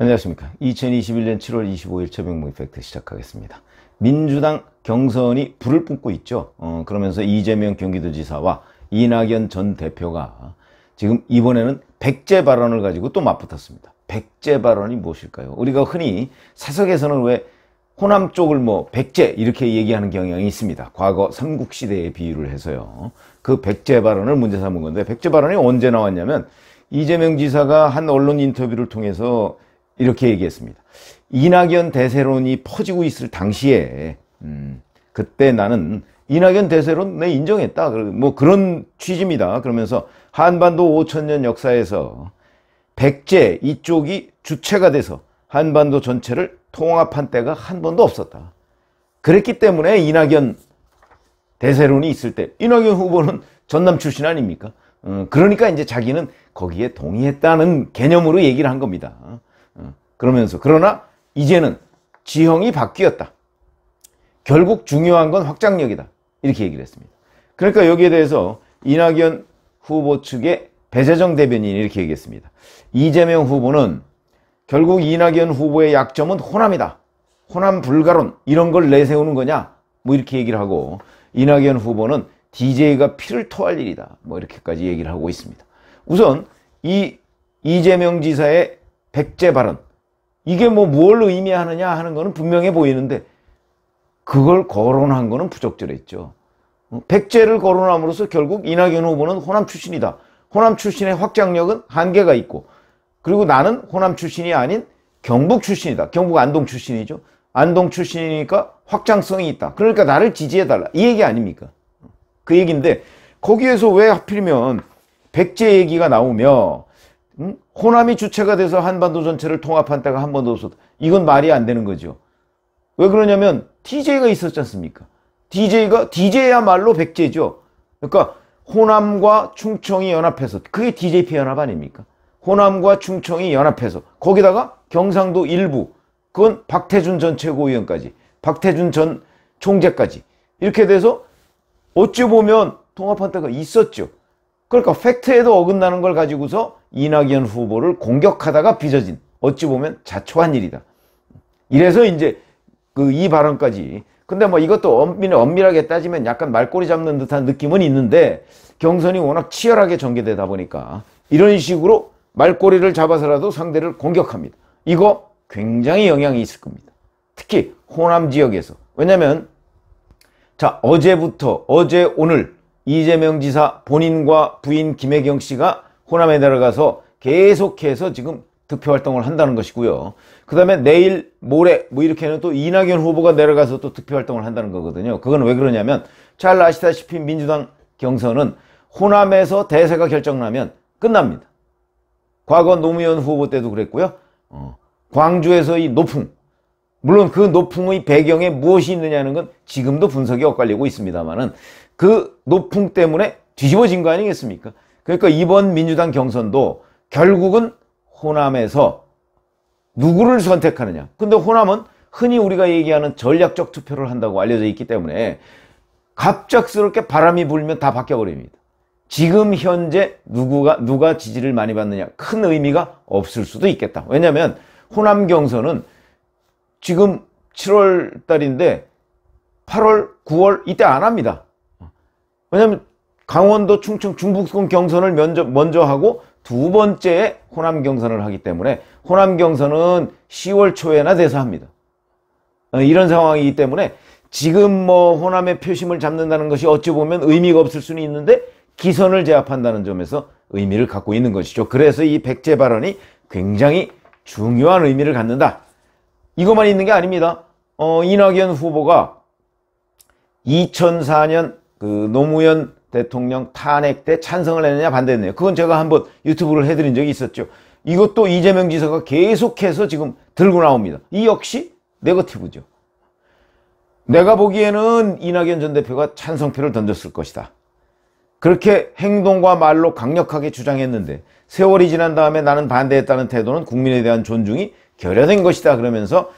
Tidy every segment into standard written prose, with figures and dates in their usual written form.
안녕하십니까. 2021년 7월 25일 최병무 이펙트 시작하겠습니다. 민주당 경선이 불을 뿜고 있죠. 그러면서 이재명 경기도지사와 이낙연 전 대표가 지금 이번에는 백제 발언을 가지고 또 맞붙었습니다. 백제 발언이 무엇일까요? 우리가 흔히 사석에서는 왜 호남 쪽을 백제 이렇게 얘기하는 경향이 있습니다. 과거 삼국시대에 비유를 해서요. 그 백제 발언을 문제 삼은 건데, 백제 발언이 언제 나왔냐면 이재명 지사가 한 언론 인터뷰를 통해서 이렇게 얘기했습니다. 이낙연 대세론이 퍼지고 있을 당시에 그때 나는 이낙연 대세론 내 인정했다. 그런 취지입니다. 그러면서 한반도 5,000년 역사에서 백제 이쪽이 주체가 돼서 한반도 전체를 통합한 때가 한 번도 없었다. 그랬기 때문에 이낙연 대세론이 있을 때 이낙연 후보는 전남 출신 아닙니까? 그러니까 이제 자기는 거기에 동의했다는 개념으로 얘기를 한 겁니다. 그러면서 그러나 이제는 지형이 바뀌었다. 결국 중요한 건 확장력이다. 이렇게 얘기를 했습니다. 그러니까 여기에 대해서 이낙연 후보 측의 배재정 대변인이 이렇게 얘기했습니다. 이재명 후보는 결국 이낙연 후보의 약점은 호남이다. 호남 불가론 이런 걸 내세우는 거냐? 이렇게 얘기를 하고, 이낙연 후보는 DJ가 피를 토할 일이다. 이렇게까지 얘기를 하고 있습니다. 우선 이재명 지사의 백제 발언, 이게 뭘 의미하느냐 하는 거는 분명해 보이는데 그걸 거론한 거는 부적절했죠. 백제를 거론함으로써 결국 이낙연 후보는 호남 출신이다. 호남 출신의 확장력은 한계가 있고, 그리고 나는 호남 출신이 아닌 경북 출신이다. 경북 안동 출신이죠. 안동 출신이니까 확장성이 있다. 그러니까 나를 지지해달라. 이 얘기 아닙니까? 그 얘기인데 거기에서 왜 하필이면 백제 얘기가 나오며 호남이 주체가 돼서 한반도 전체를 통합한 때가 한 번도 없었다. 이건 말이 안 되는 거죠. 왜 그러냐면 DJ가 있었지 않습니까? DJ야말로 백제죠. 그러니까 호남과 충청이 연합해서, 그게 DJP 연합 아닙니까? 호남과 충청이 연합해서 거기다가 경상도 일부, 그건 박태준 전 최고위원까지, 박태준 전 총재까지 이렇게 돼서 어찌 보면 통합한 때가 있었죠. 그러니까 팩트에도 어긋나는 걸 가지고서 이낙연 후보를 공격하다가 빚어진, 어찌 보면 자초한 일이다. 이래서 이제 이 발언까지. 근데 이것도 엄밀하게 따지면 약간 말꼬리 잡는 듯한 느낌은 있는데, 경선이 워낙 치열하게 전개되다 보니까 이런 식으로 말꼬리를 잡아서라도 상대를 공격합니다. 이거 굉장히 영향이 있을 겁니다. 특히 호남 지역에서. 왜냐면 어제 오늘 이재명 지사 본인과 부인 김혜경 씨가 호남에 내려가서 계속해서 지금 득표 활동을 한다는 것이고요. 그 다음에 내일 모레 이렇게는 또 이낙연 후보가 내려가서 또 득표 활동을 한다는 거거든요. 그건 왜 그러냐면 잘 아시다시피 민주당 경선은 호남에서 대세가 결정나면 끝납니다. 과거 노무현 후보 때도 그랬고요. 광주에서 이 노풍, 물론 그 노풍의 배경에 무엇이 있느냐는 건 지금도 분석이 엇갈리고 있습니다만은 그 노풍 때문에 뒤집어진 거 아니겠습니까? 그러니까 이번 민주당 경선도 결국은 호남에서 누구를 선택하느냐. 근데 호남은 흔히 우리가 얘기하는 전략적 투표를 한다고 알려져 있기 때문에 갑작스럽게 바람이 불면 다 바뀌어버립니다. 지금 현재 누가 지지를 많이 받느냐, 큰 의미가 없을 수도 있겠다. 왜냐하면 호남 경선은 지금 7월 달인데 8월, 9월 이때 안 합니다. 왜냐하면 강원도, 충청, 중북권 경선을 먼저 하고 두 번째에 호남 경선을 하기 때문에 호남 경선은 10월 초에나 돼서 합니다. 이런 상황이기 때문에 지금 호남의 표심을 잡는다는 것이 어찌 보면 의미가 없을 수는 있는데 기선을 제압한다는 점에서 의미를 갖고 있는 것이죠. 그래서 이 백제 발언이 굉장히 중요한 의미를 갖는다. 이것만 있는 게 아닙니다. 이낙연 후보가 2004년 노무현 대통령 탄핵 때 찬성을 했느냐 반대했느냐, 그건 제가 한번 유튜브를 해드린 적이 있었죠. 이것도 이재명 지사가 계속해서 지금 들고 나옵니다. 이 역시 네거티브죠. 내가 보기에는 이낙연 전 대표가 찬성표를 던졌을 것이다. 그렇게 행동과 말로 강력하게 주장했는데 세월이 지난 다음에 나는 반대했다는 태도는 국민에 대한 존중이 결여된 것이다. 그러면서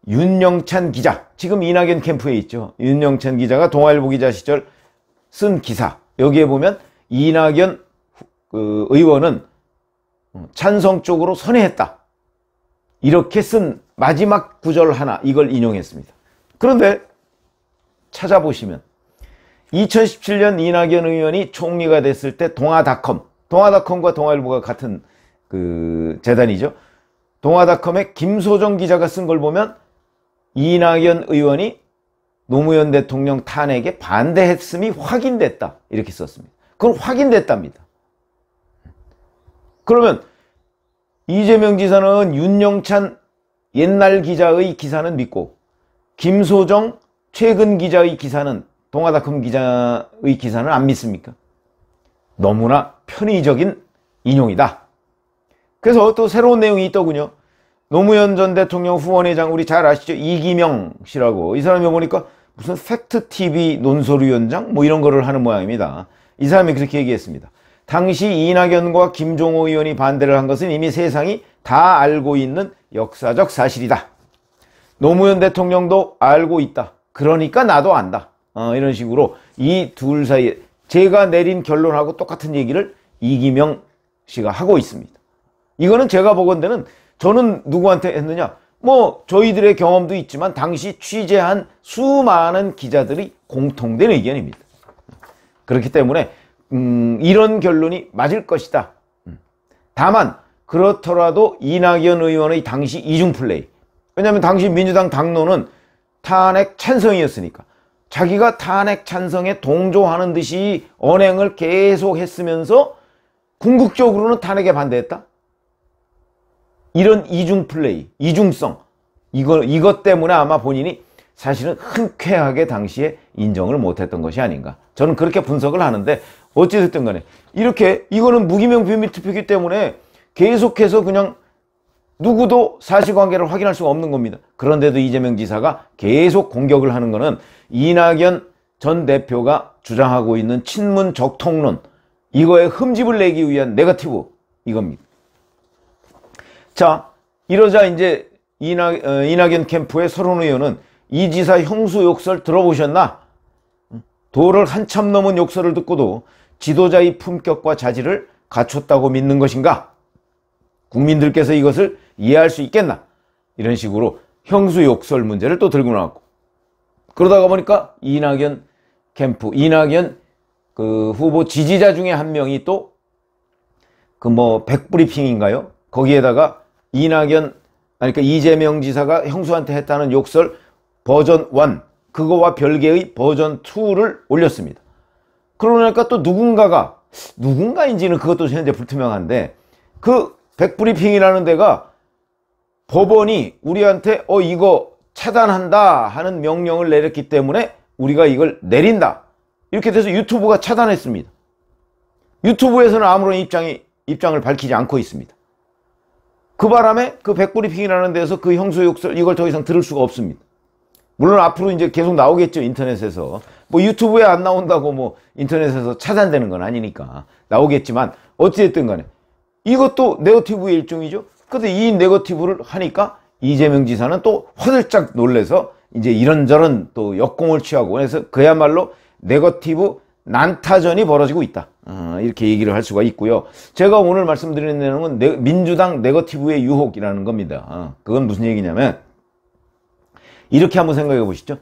윤영찬 기자, 지금 이낙연 캠프에 있죠. 윤영찬 기자가 동아일보 기자 시절 쓴 기사, 여기에 보면 이낙연 의원은 찬성 쪽으로 선회했다. 이렇게 쓴 마지막 구절 하나, 이걸 인용했습니다. 그런데 찾아보시면 2017년 이낙연 의원이 총리가 됐을 때 동아닷컴과 동아일보가 같은 그 재단이죠. 동아닷컴의 김소정 기자가 쓴 걸 보면 이낙연 의원이 노무현 대통령 탄핵에 반대했음이 확인됐다, 이렇게 썼습니다. 그건 확인됐답니다. 그러면 이재명 지사는 윤영찬 옛날 기자의 기사는 믿고 김소정 최근 기자의 기사는, 동아닷컴 기자의 기사는 안 믿습니까? 너무나 편의적인 인용이다. 그래서 또 새로운 내용이 있더군요. 노무현 전 대통령 후원회장, 우리 잘 아시죠? 이기명 씨라고. 이 사람이 보니까 무슨 팩트TV 논설위원장 뭐 이런 거를 하는 모양입니다. 이 사람이 그렇게 얘기했습니다. 당시 이낙연과 김종호 의원이 반대를 한 것은 이미 세상이 다 알고 있는 역사적 사실이다. 노무현 대통령도 알고 있다. 그러니까 나도 안다. 이런 식으로 이 둘 사이에 제가 내린 결론하고 똑같은 얘기를 이기명 씨가 하고 있습니다. 이거는 제가 보건대는, 저는 누구한테 했느냐? 뭐 저희들의 경험도 있지만 당시 취재한 수많은 기자들이 공통된 의견입니다. 그렇기 때문에 이런 결론이 맞을 것이다. 다만 그렇더라도 이낙연 의원의 당시 이중플레이, 왜냐하면 당시 민주당 당론은 탄핵 찬성이었으니까 자기가 탄핵 찬성에 동조하는 듯이 언행을 계속 했으면서 궁극적으로는 탄핵에 반대했다? 이런 이중플레이, 이중성, 이것 때문에 아마 본인이 사실은 흔쾌하게 당시에 인정을 못했던 것이 아닌가, 저는 그렇게 분석을 하는데, 어찌됐든 간에 이렇게, 이거는 무기명 비밀투표이기 때문에 계속해서 그냥 누구도 사실관계를 확인할 수가 없는 겁니다. 그런데도 이재명 지사가 계속 공격을 하는 것은 이낙연 전 대표가 주장하고 있는 친문 적통론, 이거에 흠집을 내기 위한 네거티브, 이겁니다. 자, 이러자 이제 이낙연 캠프의 서른 의원은 이 지사 형수 욕설 들어보셨나? 도를 한참 넘은 욕설을 듣고도 지도자의 품격과 자질을 갖췄다고 믿는 것인가? 국민들께서 이것을 이해할 수 있겠나? 이런 식으로 형수 욕설 문제를 또 들고 나왔고, 그러다가 보니까 이낙연 캠프, 이낙연 그 후보 지지자 중에 한 명이 또 그 뭐 백브리핑인가요? 거기에다가 그러니까 이재명 지사가 형수한테 했다는 욕설 버전 1, 그거와 별개의 버전 2를 올렸습니다. 그러니까 또 누군가인지는 그것도 현재 불투명한데, 그 백브리핑이라는 데가 법원이 우리한테 이거 차단한다 하는 명령을 내렸기 때문에 우리가 이걸 내린다, 이렇게 돼서 유튜브가 차단했습니다. 유튜브에서는 아무런 입장을 밝히지 않고 있습니다. 그 바람에 그 백브리핑이라는 데서 그 형수 욕설, 이걸 더 이상 들을 수가 없습니다. 물론 앞으로 이제 계속 나오겠죠, 인터넷에서. 뭐 유튜브에 안 나온다고 뭐 인터넷에서 차단되는 건 아니니까 나오겠지만, 어찌됐든 간에 이것도 네거티브의 일종이죠. 근데 이 네거티브를 하니까 이재명 지사는 또 화들짝 놀래서 이제 이런저런 또 역공을 취하고, 그래서 그야말로 네거티브 난타전이 벌어지고 있다, 이렇게 얘기를 할 수가 있고요. 제가 오늘 말씀드리는 내용은 민주당 네거티브의 유혹이라는 겁니다. 그건 무슨 얘기냐면, 이렇게 한번 생각해 보시죠.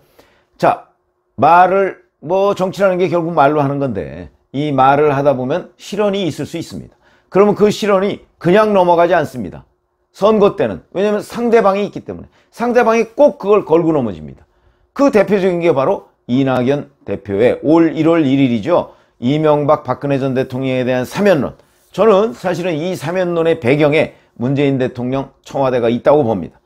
자, 말을, 뭐 정치라는 게 결국 말로 하는 건데, 이 말을 하다 보면 실언이 있을 수 있습니다. 그러면 그 실언이 그냥 넘어가지 않습니다. 선거 때는. 왜냐하면 상대방이 있기 때문에. 상대방이 꼭 그걸 걸고 넘어집니다. 그 대표적인 게 바로 이낙연 대표의 올 1월 1일이죠. 이명박 박근혜 전 대통령에 대한 사면론. 저는 사실은 이 사면론의 배경에 문재인 대통령 청와대가 있다고 봅니다.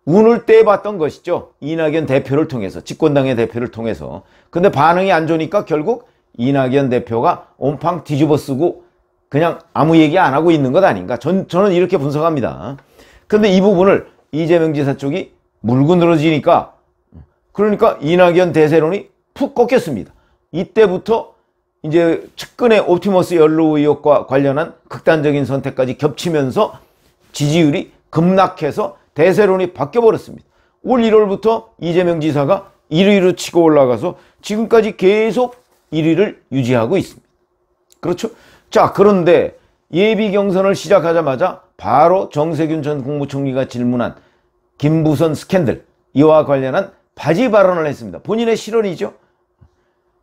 운을 떼봤던 것이죠. 이낙연 대표를 통해서, 집권당의 대표를 통해서. 근데 반응이 안 좋으니까 결국 이낙연 대표가 온팡 뒤집어 쓰고 그냥 아무 얘기 안 하고 있는 것 아닌가. 저는 이렇게 분석합니다. 근데 이 부분을 이재명 지사 쪽이 물고 늘어지니까, 그러니까 이낙연 대세론이 푹 꺾였습니다. 이때부터 이제 측근의 옵티머스 연루 의혹과 관련한 극단적인 선택까지 겹치면서 지지율이 급락해서 대세론이 바뀌어버렸습니다. 올 1월부터 이재명 지사가 1위로 치고 올라가서 지금까지 계속 1위를 유지하고 있습니다. 그렇죠? 자, 그런데 예비 경선을 시작하자마자 바로 정세균 전 국무총리가 질문한 김부선 스캔들 이와 관련한 바지 발언을 했습니다. 본인의 실언이죠.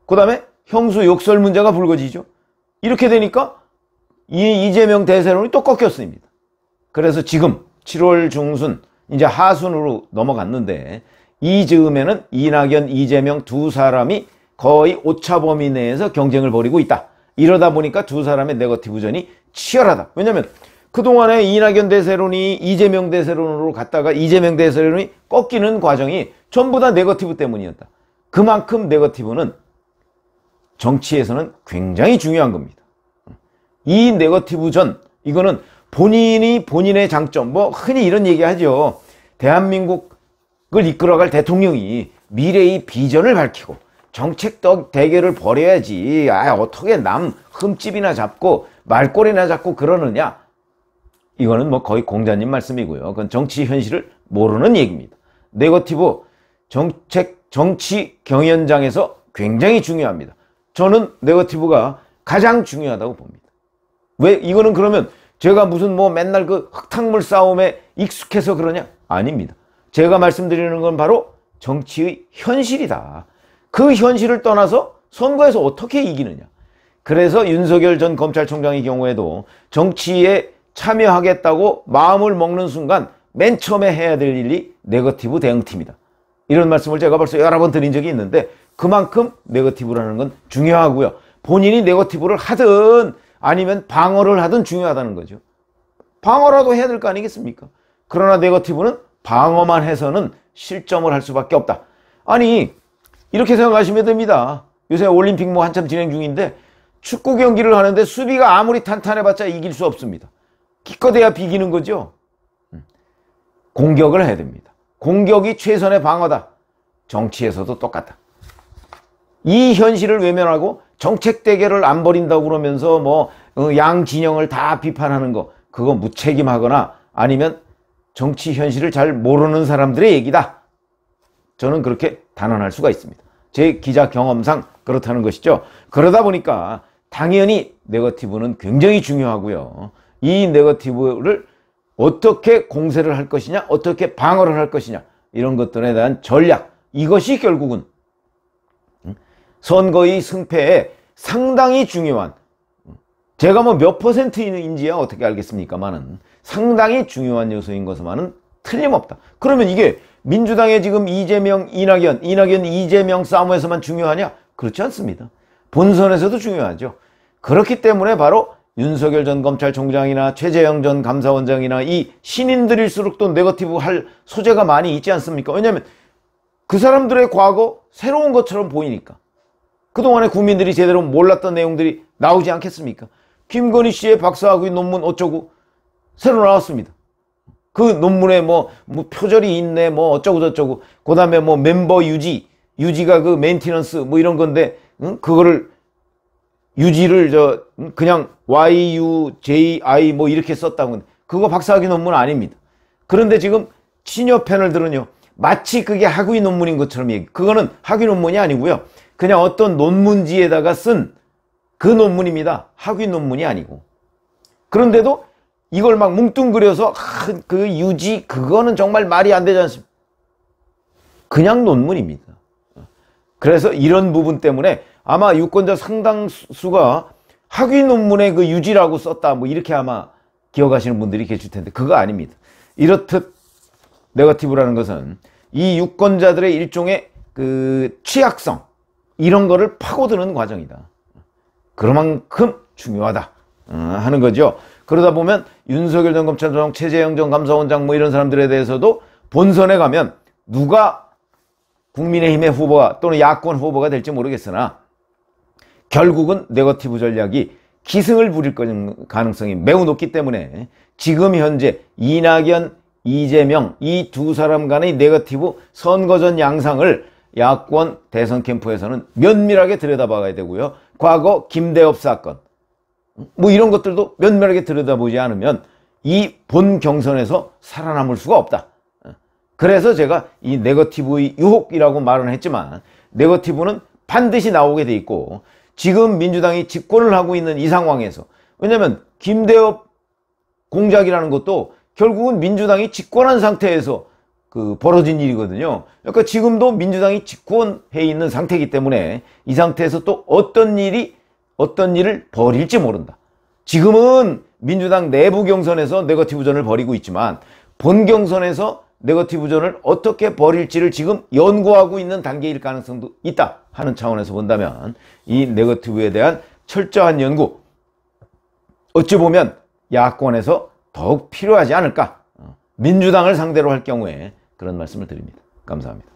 그 다음에 형수 욕설 문제가 불거지죠. 이렇게 되니까 이재명 대세론이 또 꺾였습니다. 그래서 지금 7월 중순 이제 하순으로 넘어갔는데 이 즈음에는 이낙연, 이재명 두 사람이 거의 오차 범위 내에서 경쟁을 벌이고 있다. 이러다 보니까 두 사람의 네거티브전이 치열하다. 왜냐하면 그동안에 이낙연 대세론이 이재명 대세론으로 갔다가 이재명 대세론이 꺾이는 과정이 전부 다 네거티브 때문이었다. 그만큼 네거티브는 정치에서는 굉장히 중요한 겁니다. 이 네거티브전, 이거는 본인이 본인의 장점, 뭐 흔히 이런 얘기 하죠. 대한민국을 이끌어갈 대통령이 미래의 비전을 밝히고 정책 대결을 벌여야지. 어떻게 남 흠집이나 잡고 말꼬리나 잡고 그러느냐. 이거는 뭐 거의 공자님 말씀이고요. 그건 정치 현실을 모르는 얘기입니다. 네거티브 정치 경연장에서 굉장히 중요합니다. 저는 네거티브가 가장 중요하다고 봅니다. 왜? 이거는 그러면 제가 무슨 뭐 맨날 그 흙탕물 싸움에 익숙해서 그러냐? 아닙니다. 제가 말씀드리는 건 바로 정치의 현실이다. 그 현실을 떠나서 선거에서 어떻게 이기느냐. 그래서 윤석열 전 검찰총장의 경우에도 정치에 참여하겠다고 마음을 먹는 순간 맨 처음에 해야 될 일이 네거티브 대응팀이다. 이런 말씀을 제가 벌써 여러 번 드린 적이 있는데 그만큼 네거티브라는 건 중요하고요. 본인이 네거티브를 하든 아니면 방어를 하든 중요하다는 거죠. 방어라도 해야 될 거 아니겠습니까? 그러나 네거티브는 방어만 해서는 실점을 할 수밖에 없다. 아니 이렇게 생각하시면 됩니다. 요새 올림픽 뭐 한참 진행 중인데 축구 경기를 하는데 수비가 아무리 탄탄해봤자 이길 수 없습니다. 기껏해야 비기는 거죠. 공격을 해야 됩니다. 공격이 최선의 방어다. 정치에서도 똑같다. 이 현실을 외면하고 정책 대결을 안 벌인다고 그러면서 뭐 양 진영을 다 비판하는 거, 그거 무책임하거나 아니면 정치 현실을 잘 모르는 사람들의 얘기다. 저는 그렇게 단언할 수가 있습니다. 제 기자 경험상 그렇다는 것이죠. 그러다 보니까 당연히 네거티브는 굉장히 중요하고요. 이 네거티브를 어떻게 공세를 할 것이냐, 어떻게 방어를 할 것이냐, 이런 것들에 대한 전략, 이것이 결국은 선거의 승패에 상당히 중요한, 제가 뭐 몇 %인지야 어떻게 알겠습니까만은 상당히 중요한 요소인 것만은 틀림없다. 그러면 이게 민주당의 지금 이재명, 이낙연, 이재명 싸움에서만 중요하냐? 그렇지 않습니다. 본선에서도 중요하죠. 그렇기 때문에 바로 윤석열 전 검찰총장이나 최재형 전 감사원장이나 이 신인들일수록 또 네거티브 할 소재가 많이 있지 않습니까? 왜냐하면 그 사람들의 과거 새로운 것처럼 보이니까. 그동안에 국민들이 제대로 몰랐던 내용들이 나오지 않겠습니까? 김건희 씨의 박사학위 논문 어쩌고 새로 나왔습니다. 그 논문에 뭐 표절이 있네, 뭐 어쩌고저쩌고. 그 다음에 뭐 멤버 유지가 그 메인티넌스 뭐 이런 건데, 그거를 유지를 그냥 YUJI 뭐 이렇게 썼다고. 그거 박사학위 논문 아닙니다. 그런데 지금 친여 패널들은요, 마치 그게 학위 논문인 것처럼 얘기. 그거는 학위 논문이 아니고요. 그냥 어떤 논문지에다가 쓴 그 논문입니다. 학위 논문이 아니고. 그런데도 이걸 막 뭉뚱그려서 그 유지 그거는 정말 말이 안 되지 않습니까? 그냥 논문입니다. 그래서 이런 부분 때문에 아마 유권자 상당수가 학위 논문에 그 유지라고 썼다 뭐 이렇게 아마 기억하시는 분들이 계실 텐데 그거 아닙니다. 이렇듯 네거티브라는 것은 이 유권자들의 일종의 그 취약성 이런 거를 파고드는 과정이다. 그만큼 중요하다 하는 거죠. 그러다 보면 윤석열 전 검찰총장, 최재형 전 감사원장 뭐 이런 사람들에 대해서도 본선에 가면 누가 국민의힘의 후보가 또는 야권 후보가 될지 모르겠으나 결국은 네거티브 전략이 기승을 부릴 가능성이 매우 높기 때문에 지금 현재 이낙연, 이재명 이 두 사람 간의 네거티브 선거전 양상을 야권 대선 캠프에서는 면밀하게 들여다봐야 되고요. 과거 김대엽 사건 뭐 이런 것들도 면밀하게 들여다보지 않으면 이 본 경선에서 살아남을 수가 없다. 그래서 제가 이 네거티브의 유혹이라고 말은 했지만 네거티브는 반드시 나오게 돼 있고 지금 민주당이 집권을 하고 있는 이 상황에서 왜냐하면 김대엽 공작이라는 것도 결국은 민주당이 집권한 상태에서 벌어진 일이거든요. 그러니까 지금도 민주당이 집권해 있는 상태이기 때문에 이 상태에서 또 어떤 일을 벌일지 모른다. 지금은 민주당 내부 경선에서 네거티브전을 벌이고 있지만 본 경선에서 네거티브전을 어떻게 벌일지를 지금 연구하고 있는 단계일 가능성도 있다 하는 차원에서 본다면 이 네거티브에 대한 철저한 연구, 어찌 보면 야권에서 더욱 필요하지 않을까, 민주당을 상대로 할 경우에 그런 말씀을 드립니다. 감사합니다.